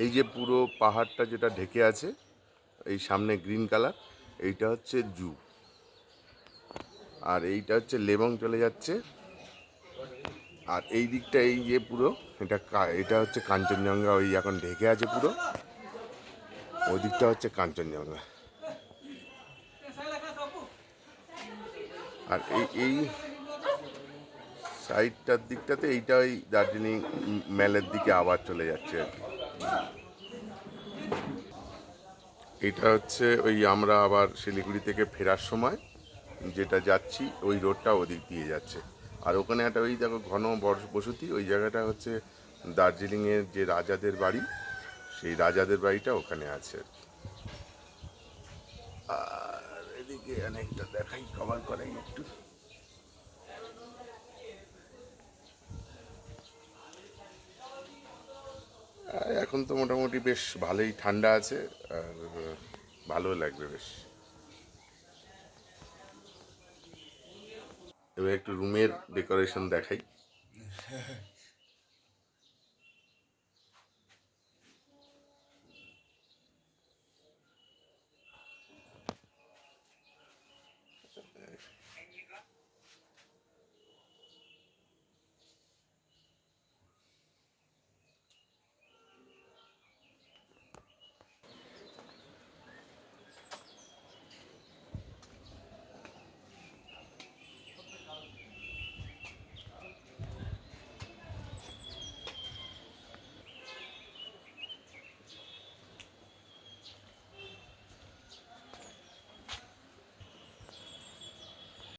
এই যে পুরো পাহাড়টা যেটা ঢেকে আছে, এই সামনে গ্রিন কালার, এইটা হচ্ছে জু। আর এইটা হচ্ছে লেবং চলে যাচ্ছে। আর এই দিকটা এই যে পুরো এটা হচ্ছে কাঞ্চনজঙ্ঘা, ওই এখন ঢেকে আছে পুরো। ওই দিকটা হচ্ছে কাঞ্চনজঙ্ঘা। আর এই সাইডটার দিকটাতে এইটা ওই দার্জিলিং ম্যালের দিকে আবার চলে যাচ্ছে আর কি। এটা হচ্ছে ওই আমরা আবার শিলিগুড়ি থেকে ফেরার সময় যেটা যাচ্ছি, ওই রোডটা ওদিক দিয়ে যাচ্ছে। আর ওখানে একটা ওই দেখো ঘন বসতি, ওই জায়গাটা হচ্ছে দার্জিলিংয়ের যে রাজাদের বাড়ি, সেই রাজাদের বাড়িটা ওখানে আছে আর কি। আর এদিকে অনেকটা দেখাই, কভার করাই একটু। আর এখন তো মোটামুটি বেশ ভালোই ঠান্ডা আছে, আর ভালো লাগবে বেশ। এবার একটু রুমের ডেকোরেশন দেখাই।